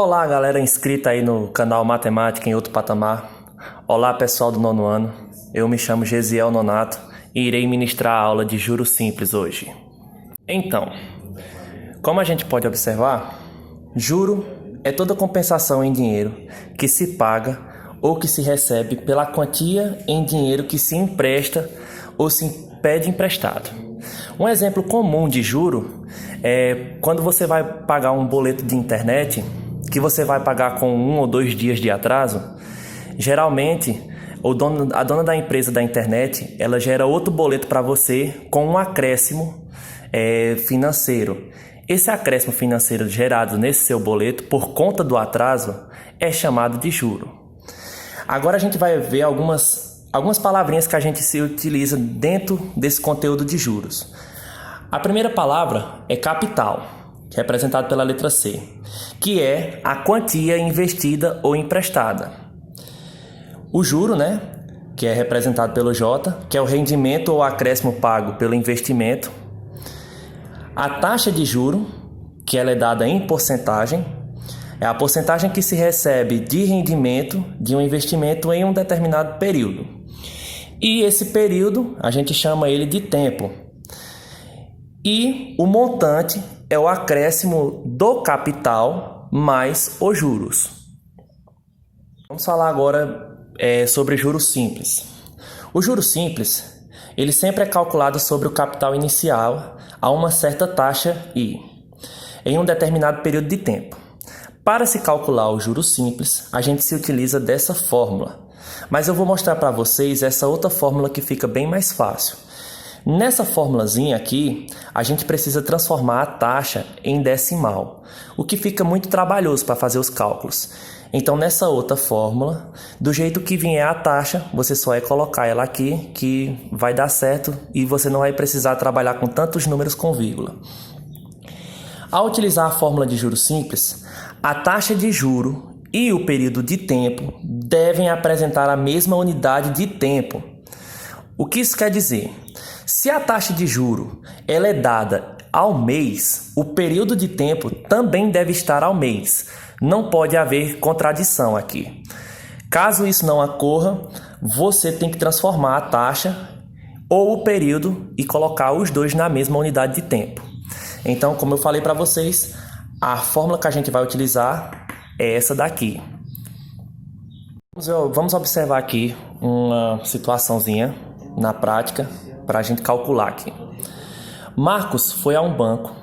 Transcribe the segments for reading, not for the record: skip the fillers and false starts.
Olá, galera inscrita aí no canal Matemática em Outro Patamar. Olá, pessoal do nono ano. Eu me chamo Gesiel Nonato e irei ministrar a aula de juros simples hoje. Então, como a gente pode observar, juro é toda compensação em dinheiro que se paga ou que se recebe pela quantia em dinheiro que se empresta ou se pede emprestado. Um exemplo comum de juro é quando você vai pagar um boleto de internet, que você vai pagar com 1 ou 2 dias de atraso. Geralmente, a dona da empresa da internet, ela gera outro boleto para você com um acréscimo financeiro. Esse acréscimo financeiro gerado nesse seu boleto, por conta do atraso, é chamado de juro. Agora a gente vai ver algumas palavrinhas que a gente se utiliza dentro desse conteúdo de juros. A primeira palavra é capital, que é representado pela letra C, que é a quantia investida ou emprestada. O juro, que é representado pelo J, que é o rendimento ou acréscimo pago pelo investimento. A taxa de juro, que ela é dada em porcentagem, é a porcentagem que se recebe de rendimento de um investimento em um determinado período. E esse período a gente chama ele de tempo. E o montante é o acréscimo do capital mais os juros. Vamos falar agora sobre juros simples. O juros simples, ele sempre é calculado sobre o capital inicial a uma certa taxa I, em um determinado período de tempo. Para se calcular o juros simples, a gente se utiliza dessa fórmula. Mas eu vou mostrar para vocês essa outra fórmula que fica bem mais fácil. Nessa formulazinha aqui, a gente precisa transformar a taxa em decimal, o que fica muito trabalhoso para fazer os cálculos. Então, nessa outra fórmula, do jeito que vier a taxa, você só é colocar ela aqui, que vai dar certo e você não vai precisar trabalhar com tantos números com vírgula. Ao utilizar a fórmula de juros simples, a taxa de juro e o período de tempo devem apresentar a mesma unidade de tempo. O que isso quer dizer? Se a taxa de juro ela é dada ao mês, o período de tempo também deve estar ao mês. Não pode haver contradição aqui. Caso isso não ocorra, você tem que transformar a taxa ou o período e colocar os dois na mesma unidade de tempo. Então, como eu falei para vocês, a fórmula que a gente vai utilizar é essa daqui. Vamos observar aqui uma situaçãozinha na prática para a gente calcular aqui. Marcos foi a um banco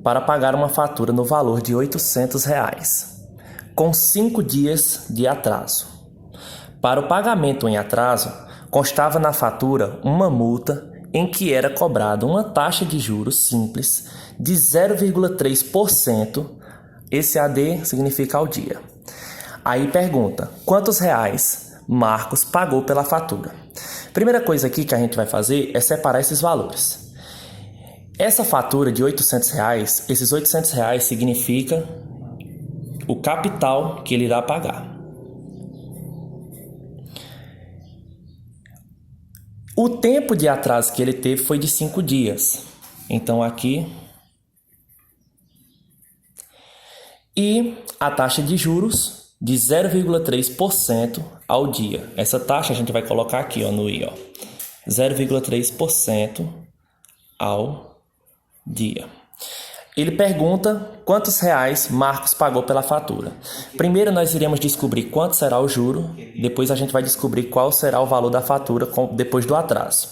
para pagar uma fatura no valor de R$800, com 5 dias de atraso. Para o pagamento em atraso, constava na fatura uma multa em que era cobrada uma taxa de juros simples de 0,3%, esse AD significa ao dia. Aí pergunta, quantos reais Marcos pagou pela fatura? Primeira coisa aqui que a gente vai fazer é separar esses valores. Essa fatura de R$800, esses R$800 significa o capital que ele irá pagar. O tempo de atraso que ele teve foi de 5 dias. Então aqui. E a taxa de juros de 0,3% ao dia. Essa taxa a gente vai colocar aqui no I. 0,3% ao dia. Ele pergunta quantos reais Marcos pagou pela fatura. Primeiro nós iremos descobrir quanto será o juro, depois a gente vai descobrir qual será o valor da fatura depois do atraso.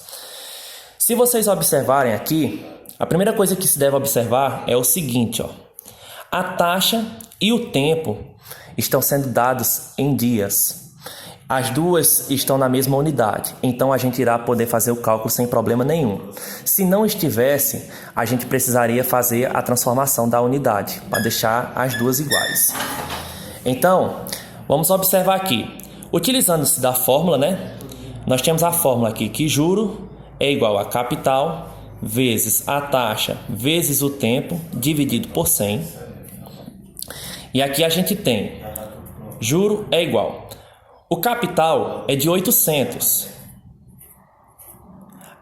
Se vocês observarem aqui, a primeira coisa que se deve observar é o seguinte, a taxa e o tempo estão sendo dados em dias. As duas estão na mesma unidade, então a gente irá poder fazer o cálculo sem problema nenhum. Se não estivesse, a gente precisaria fazer a transformação da unidade, para deixar as duas iguais. Então, vamos observar aqui. Utilizando-se da fórmula, nós temos a fórmula aqui que juro é igual a capital vezes a taxa vezes o tempo dividido por 100. E aqui a gente tem juro é igual. O capital é de 800.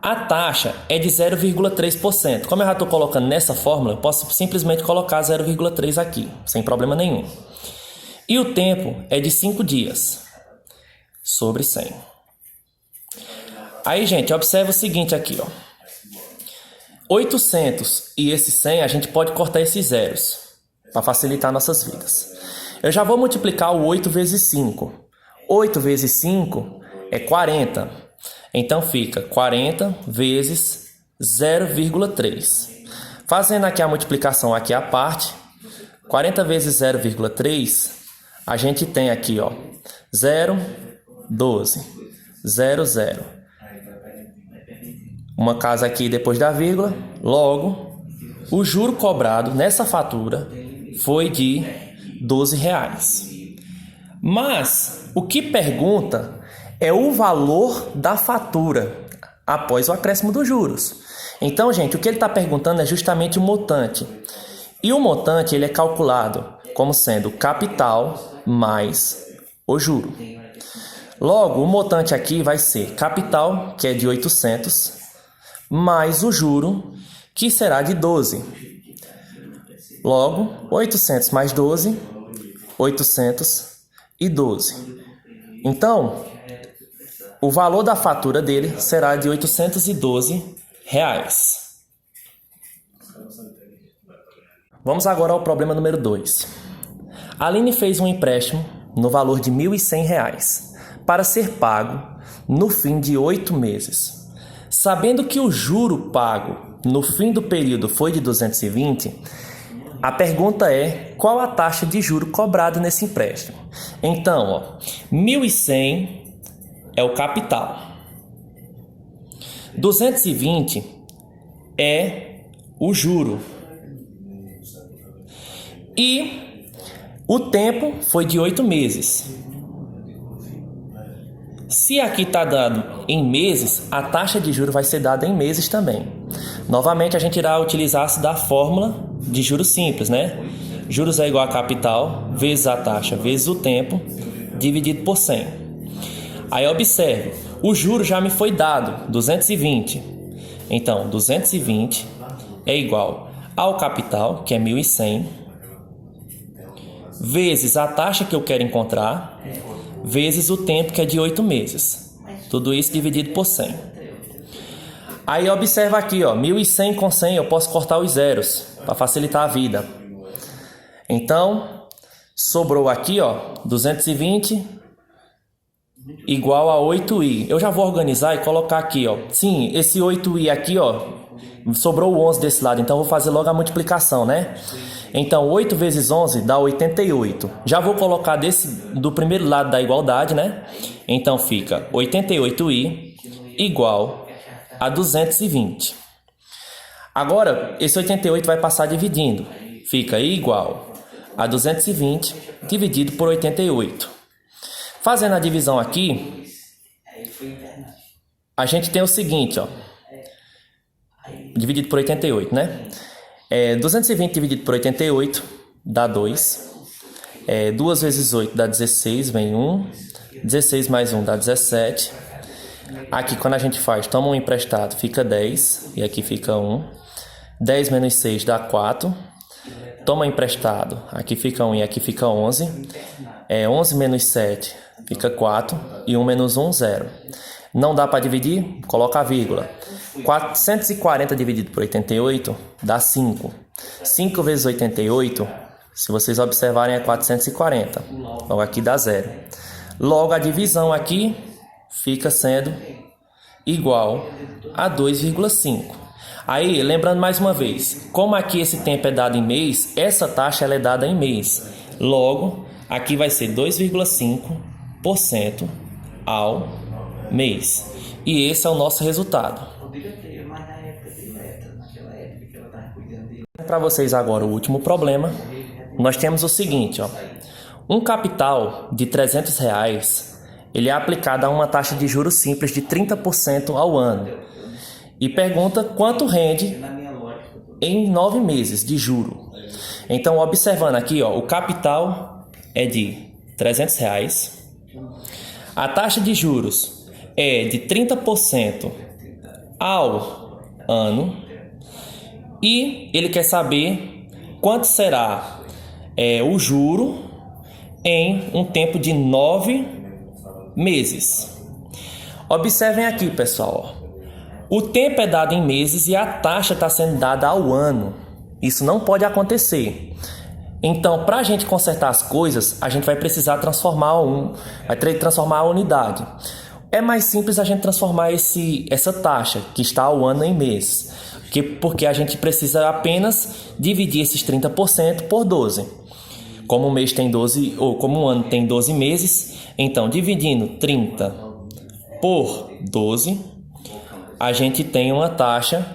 A taxa é de 0,3%. Como eu já estou colocando nessa fórmula, eu posso simplesmente colocar 0,3 aqui, sem problema nenhum. E o tempo é de 5 dias sobre 100. Aí, gente, observa o seguinte aqui, ó. 800 e esse 100, a gente pode cortar esses zeros para facilitar nossas vidas. Eu já vou multiplicar o 8 vezes 5. 8 vezes 5 é 40. Então fica 40 vezes 0,3. Fazendo aqui a multiplicação aqui à parte, 40 vezes 0,3, a gente tem aqui, ó, 0, 12, 0, 0. Uma casa aqui depois da vírgula, logo, o juro cobrado nessa fatura foi de R$12. Mas o que pergunta é o valor da fatura após o acréscimo dos juros. Então, gente, o que ele está perguntando é justamente o montante. E o montante ele é calculado como sendo capital mais o juro. Logo, o montante aqui vai ser capital, que é de 800, mais o juro, que será de 12. Logo, 800 mais 12, 812. Então, o valor da fatura dele será de R$812. Vamos agora ao problema número 2. A Aline fez um empréstimo no valor de R$1.100 para ser pago no fim de 8 meses. Sabendo que o juro pago no fim do período foi de 220, a pergunta é qual a taxa de juro cobrada nesse empréstimo. Então, ó, 1.100 é o capital. 220 é o juro. E o tempo foi de 8 meses. Se aqui está dado em meses, a taxa de juros vai ser dada em meses também. Novamente, a gente irá utilizar-se da fórmula de juros simples, né? Juros é igual a capital vezes a taxa vezes o tempo dividido por 100. Aí observe, o juro já me foi dado, 220. Então, 220 é igual ao capital, que é 1.100, vezes a taxa que eu quero encontrar, vezes o tempo, que é de 8 meses. Tudo isso dividido por 100. Aí observa aqui, ó, 1.100 com 100 eu posso cortar os zeros para facilitar a vida. Então, sobrou aqui, ó, 220 igual a 8i. Eu já vou organizar e colocar aqui, ó. Sim, esse 8i aqui, ó, sobrou o 11 desse lado, então vou fazer logo a multiplicação, né? Então, 8 vezes 11 dá 88. Já vou colocar do primeiro lado da igualdade, né? Então, fica 88i igual a 220. Agora, esse 88 vai passar dividindo. Fica i igual a 220 dividido por 88. Fazendo a divisão aqui, a gente tem o seguinte, ó. Dividido por 88, né? 220 dividido por 88 dá 2. 2 vezes 8 dá 16, vem 1. 16 mais 1 dá 17. Aqui, quando a gente faz, toma um emprestado, fica 10. E aqui fica 1. 10 menos 6 dá 4. Toma emprestado, aqui fica 1 e aqui fica 11. 11 menos 7 fica 4. E 1 menos 1, 0. Não dá para dividir? Coloca a vírgula. 440 dividido por 88 dá 5. 5 vezes 88, se vocês observarem, é 440. Logo aqui dá 0. Logo a divisão aqui fica sendo igual a 2,5. Aí, lembrando mais uma vez, como aqui esse tempo é dado em mês, essa taxa ela é dada em mês. Logo, aqui vai ser 2,5% ao mês. E esse é o nosso resultado. Para vocês agora o último problema, nós temos o seguinte, ó. Um capital de R$300, ele é aplicado a uma taxa de juros simples de 30% ao ano. E pergunta quanto rende em 9 meses de juro. Então, observando aqui, ó, o capital é de R$300. A taxa de juros é de 30% ao ano. E ele quer saber quanto será o juro em um tempo de 9 meses. Observem aqui, pessoal. O tempo é dado em meses e a taxa está sendo dada ao ano. Isso não pode acontecer. Então, para a gente consertar as coisas, a gente vai precisar transformar a unidade. É mais simples a gente transformar essa taxa que está ao ano em meses, porque a gente precisa apenas dividir esses 30% por 12. Como um mês tem 12, ou como um ano tem 12 meses, então dividindo 30 por 12, a gente tem uma taxa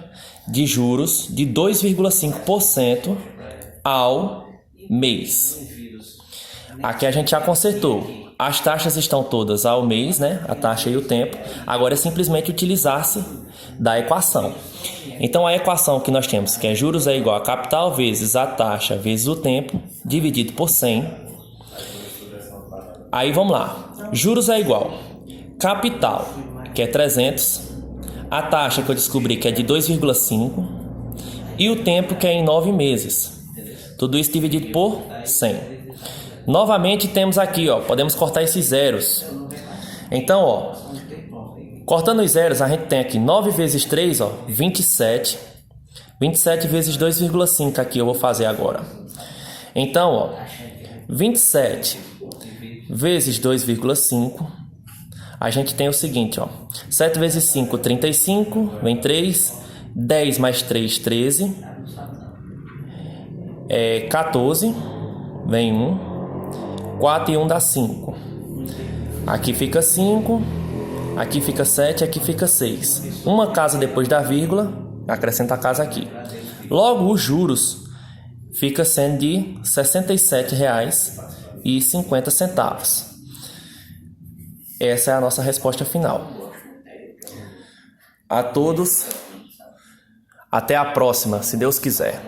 de juros de 2,5% ao mês. Aqui a gente já consertou. As taxas estão todas ao mês, né? A taxa e o tempo. Agora é simplesmente utilizar-se da equação. Então a equação que nós temos, que é juros é igual a capital vezes a taxa vezes o tempo, dividido por 100. Aí vamos lá. Juros é igual capital, que é 300, a taxa que eu descobri que é de 2,5 e o tempo que é em 9 meses. Tudo isso dividido por 100. Novamente temos aqui, podemos cortar esses zeros. Então, cortando os zeros, a gente tem aqui 9 vezes 3, 27. 27 vezes 2,5 aqui eu vou fazer agora. Então, 27 vezes 2,5, a gente tem o seguinte, 7 vezes 5, 35, vem 3, 10 mais 3, 13, 14, vem 1, 4 e 1 dá 5. Aqui fica 5, aqui fica 7, aqui fica 6. Uma casa depois da vírgula, acrescenta a casa aqui. Logo, os juros fica sendo de R$ 67,50. Essa é a nossa resposta final. A todos, até a próxima, se Deus quiser.